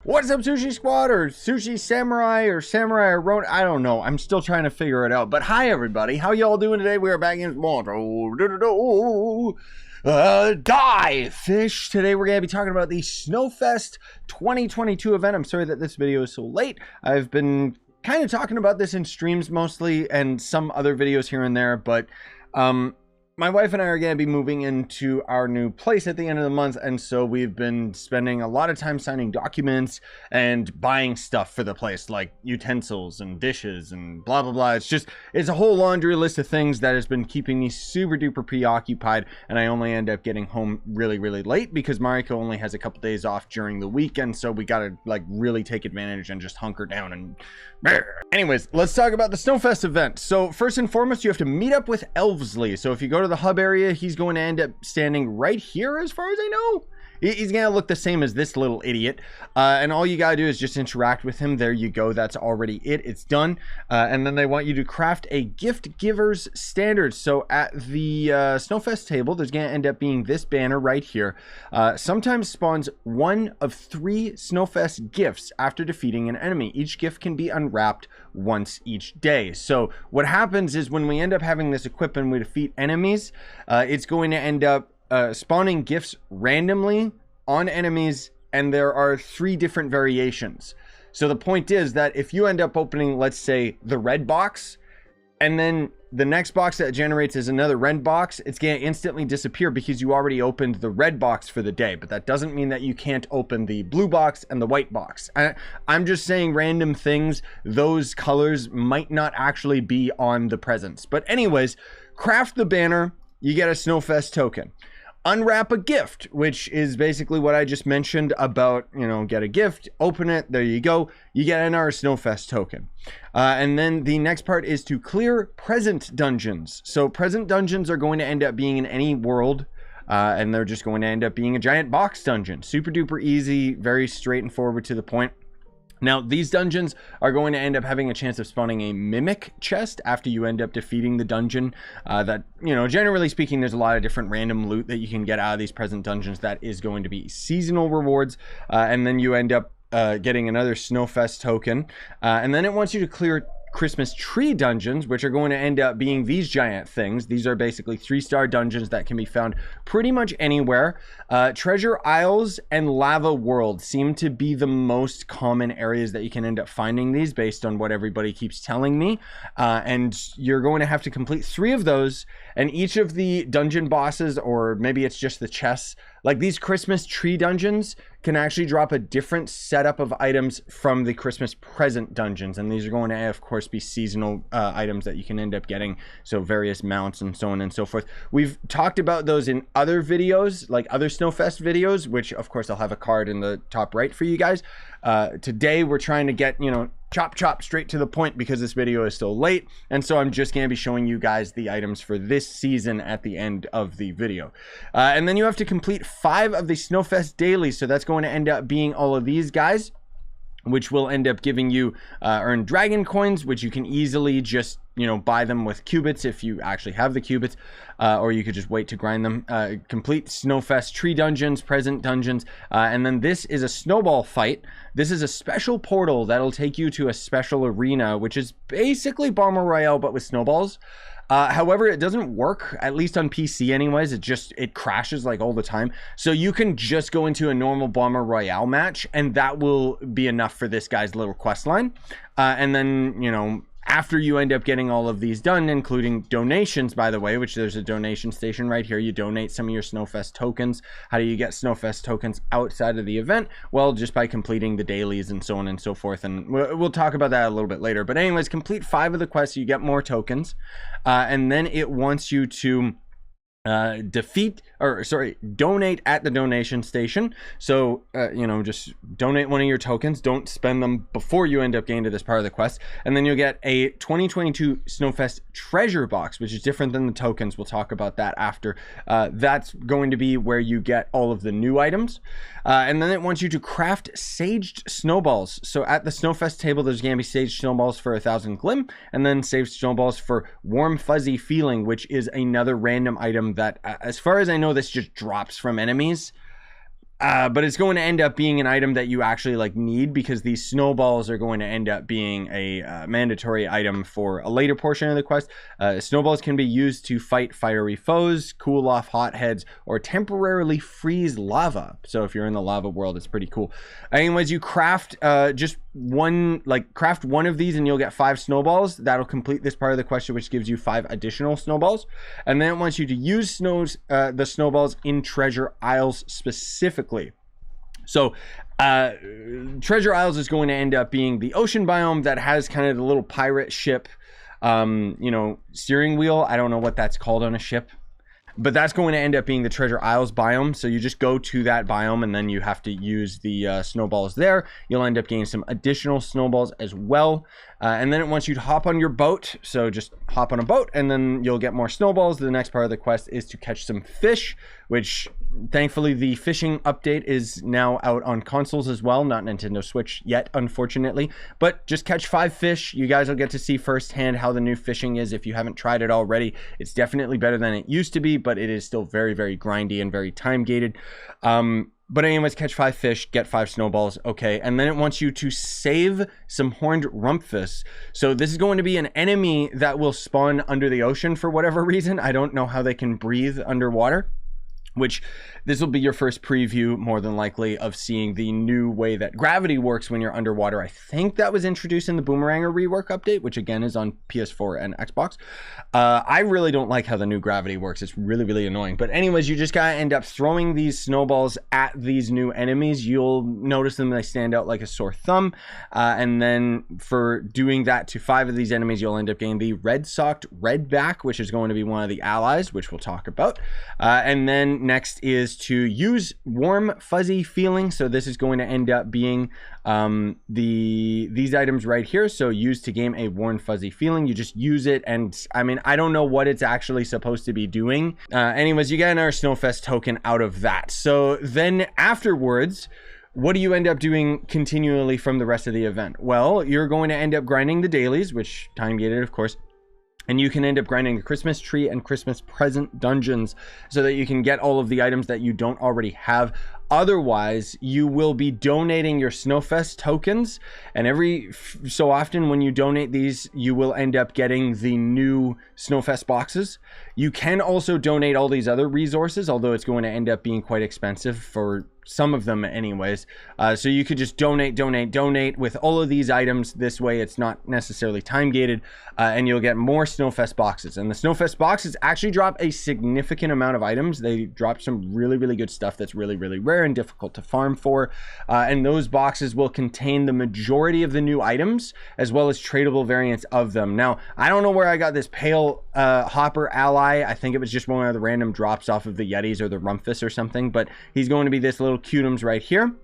What's up, Sushi Squad, or Sushi Samurai, or Samurai Ronin? I don't know. I'm still trying to figure it out. But hi, everybody. How y'all doing today? We are back in Die Fish. Today we're going to be talking about the Snowfest 2022 event. I'm sorry that this video is so late. I've been kind of talking about this in streams mostly and some other videos here and there, but my wife and I are going to be moving into our new place at the end of the month, and so we've been spending a lot of time signing documents and buying stuff for the place, like utensils and dishes and blah blah blah. It's a whole laundry list of things that has been keeping me super duper preoccupied, and I only end up getting home really late because Mariko only has a couple days off during the weekend, so we gotta like really take advantage and just hunker down and anyways, let's talk about the Snowfest event. So first and foremost, you have to meet up with Elvsley. So if you go to the hub area, he's going to end up standing right here as far as I know. He's gonna look the same as this little idiot, and all you gotta do is just interact with him. There you go, that's already it's done. And then they want you to craft a gift giver's standard. So at the Snowfest table, there's gonna end up being this banner right here. Sometimes spawns one of 3 Snowfest gifts after defeating an enemy. Each gift can be unwrapped once each day. So what happens is when we end up having this equipped and we defeat enemies, it's going to end up spawning gifts randomly on enemies, and there are 3 different variations. So the point is that if you end up opening, let's say, the red box, and then the next box that generates is another red box, it's going to instantly disappear because you already opened the red box for the day. But that doesn't mean that you can't open the blue box and the white box. I'm just saying random things. Those colors might not actually be on the presents. But anyways, craft the banner, you get a Snowfest token. Unwrap a gift, which is basically what I just mentioned about, you know, get a gift, open it, there you go, you get another Snowfest token. And then the next part is to clear present dungeons. So present dungeons are going to end up being in any world, and they're just going to end up being a giant box dungeon. Super duper easy, very straight and forward to the point. Now, these dungeons are going to end up having a chance of spawning a mimic chest after you end up defeating the dungeon. That, you know, generally speaking, there's a lot of different random loot that you can get out of these present dungeons that is going to be seasonal rewards. And then you end up getting another Snowfest token. And then it wants you to clear Christmas tree dungeons, which are going to end up being these giant things. These are basically 3-star dungeons that can be found pretty much anywhere. Treasure Isles and Lava World seem to be the most common areas that you can end up finding these based on what everybody keeps telling me. And you're going to have to complete 3 of those, and each of the dungeon bosses, or maybe it's just the chests, like these Christmas tree dungeons can actually drop a different setup of items from the Christmas present dungeons, and these are going to of course be seasonal items that you can end up getting, so various mounts and so on and so forth. We've talked about those in other videos, like other Snowfest videos, which of course I'll have a card in the top right for you guys. Today we're trying to get, you know, chop straight to the point because this video is still late, and so I'm just going to be showing you guys the items for this season at the end of the video. And then you have to complete 5 of the Snowfest dailies, so that's going to end up being all of these guys, which will end up giving you earn dragon coins, which you can easily just, you know, buy them with cubits if you actually have the cubits, or you could just wait to grind them. Complete Snowfest tree dungeons, present dungeons, and then this is a snowball fight. This is a special portal that'll take you to a special arena, which is basically Bomber Royale but with snowballs. However, it doesn't work, at least on PC anyways. It crashes like all the time. So you can just go into a normal Bomber Royale match, and that will be enough for this guy's little quest line. And then, you know, after you end up getting all of these done, including donations, by the way, which there's a donation station right here. You donate some of your Snowfest tokens. How do you get Snowfest tokens outside of the event? Well, just by completing the dailies and so on and so forth. And we'll talk about that a little bit later. But anyways, complete 5 of the quests, you get more tokens. And then it wants you to donate at the donation station. So you know, just donate one of your tokens, don't spend them before you end up getting to this part of the quest, and then you'll get a 2022 Snowfest treasure box, which is different than the tokens. We'll talk about that after. That's going to be where you get all of the new items, and then it wants you to craft saged snowballs. So at the Snowfest table, there's going to be saged snowballs for 1,000 glim, and then saged snowballs for warm fuzzy feeling, which is another random item that, as far as I know, this just drops from enemies. But it's going to end up being an item that you actually like need, because these snowballs are going to end up being a mandatory item for a later portion of the quest. Snowballs can be used to fight fiery foes, cool off hotheads, or temporarily freeze lava. So if you're in the lava world, it's pretty cool. Anyways, you craft craft one of these and you'll get 5 snowballs. That'll complete this part of the quest, which gives you 5 additional snowballs. And then it wants you to use the snowballs in treasure isles specifically. So treasure isles is going to end up being the ocean biome that has kind of the little pirate ship steering wheel. I don't know what that's called on a ship, but that's going to end up being the treasure isles biome. So you just go to that biome and then you have to use the snowballs there. You'll end up getting some additional snowballs as well. And then it wants you to hop on your boat. So just hop on a boat and then you'll get more snowballs. The next part of the quest is to catch some fish, which thankfully the fishing update is now out on consoles as well. Not Nintendo Switch yet, unfortunately, but just catch 5 fish. You guys will get to see firsthand how the new fishing is. If you haven't tried it already, it's definitely better than it used to be, but it is still very, very grindy and very time gated. But anyways, catch 5 fish, get 5 snowballs. Okay, and then it wants you to save some horned rumpus. So this is going to be an enemy that will spawn under the ocean for whatever reason. I don't know how they can breathe underwater, which this will be your first preview, more than likely, of seeing the new way that gravity works when you're underwater. I think that was introduced in the Boomeranger rework update, which again is on PS4 and Xbox. I really don't like how the new gravity works. It's really, really annoying. But anyways, you just gotta end up throwing these snowballs at these new enemies. You'll notice them, they stand out like a sore thumb. And then for doing that to 5 of these enemies, you'll end up getting the red-socked redback, which is going to be one of the allies, which we'll talk about. And then next is to use warm fuzzy feeling. So this is going to end up being these items right here. So use to gain a warm fuzzy feeling. You just use it, and I mean, I don't know what it's actually supposed to be doing. Anyways, you get another Snowfest token out of that. So then afterwards, what do you end up doing continually from the rest of the event? Well, you're going to end up grinding the dailies, which time gated, of course. And you can end up grinding the Christmas tree and Christmas present dungeons so that you can get all of the items that you don't already have. Otherwise, you will be donating your Snowfest tokens, and every so often when you donate these, you will end up getting the new Snowfest boxes. You can also donate all these other resources, although it's going to end up being quite expensive for some of them anyways. So you could just donate with all of these items. This way it's not necessarily time gated, and you'll get more Snowfest boxes. And the Snowfest boxes actually drop a significant amount of items. They drop some really, really good stuff that's really, really rare and difficult to farm for. And those boxes will contain the majority of the new items, as well as tradable variants of them. Now, I don't know where I got this pale hopper ally. I think it was just one of the random drops off of the Yetis or the Rumpus or something, but he's going to be this little cutums right here.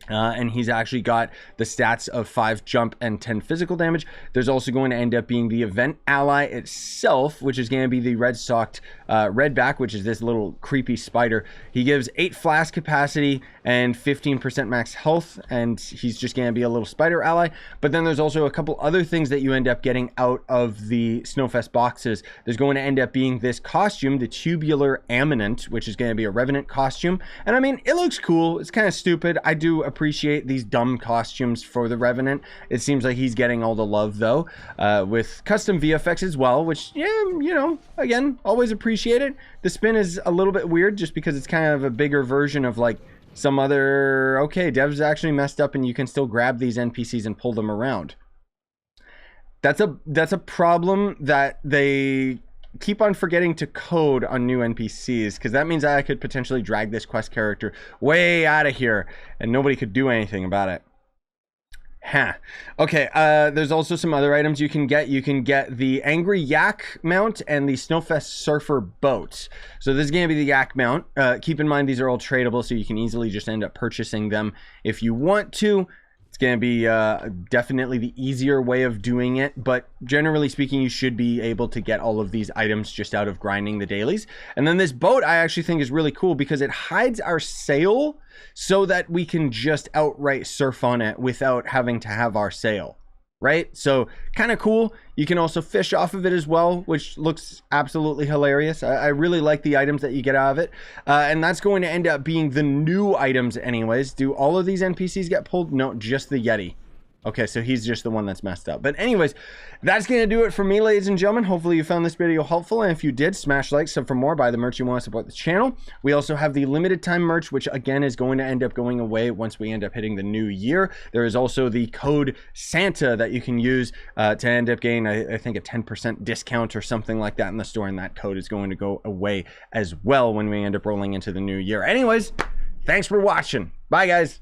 And he's actually got the stats of 5 jump and 10 physical damage. There's also going to end up being the event ally itself, which is going to be the red-socked redback, which is this little creepy spider. He gives 8 flask capacity and 15% max health, and he's just going to be a little spider ally. But then there's also a couple other things that you end up getting out of the Snowfest boxes. There's going to end up being this costume, the tubular Eminent, which is going to be a Revenant costume. And I mean, it looks cool. It's kind of stupid. I do appreciate these dumb costumes for the Revenant. It seems like he's getting all the love though, with custom VFX as well, which, yeah, you know, again, always appreciate it. The spin is a little bit weird just because it's kind of a bigger version of like some other, okay, devs actually messed up and you can still grab these NPCs and pull them around. That's a problem that they keep on forgetting to code on new NPCs, because that means I could potentially drag this quest character way out of here and nobody could do anything about it. Huh. Okay, there's also some other items you can get. You can get the Angry Yak mount and the Snowfest Surfer boat. So this is going to be the Yak mount. Keep in mind these are all tradable, so you can easily just end up purchasing them if you want to. It's going to be definitely the easier way of doing it, but generally speaking, you should be able to get all of these items just out of grinding the dailies. And then this boat I actually think is really cool because it hides our sail so that we can just outright surf on it without having to have our sail. right? So kind of cool. You can also fish off of it as well, which looks absolutely hilarious. I really like the items that you get out of it. And that's going to end up being the new items anyways. Do all of these NPCs get pulled? No, just the Yeti. Okay, so he's just the one that's messed up. But anyways, that's going to do it for me, ladies and gentlemen. Hopefully you found this video helpful. And if you did, smash like, sub for more, buy the merch you want to support the channel. We also have the limited time merch, which again is going to end up going away once we end up hitting the new year. There is also the code Santa that you can use to end up getting, I think, a 10% discount or something like that in the store. And that code is going to go away as well when we end up rolling into the new year. Anyways, thanks for watching. Bye, guys.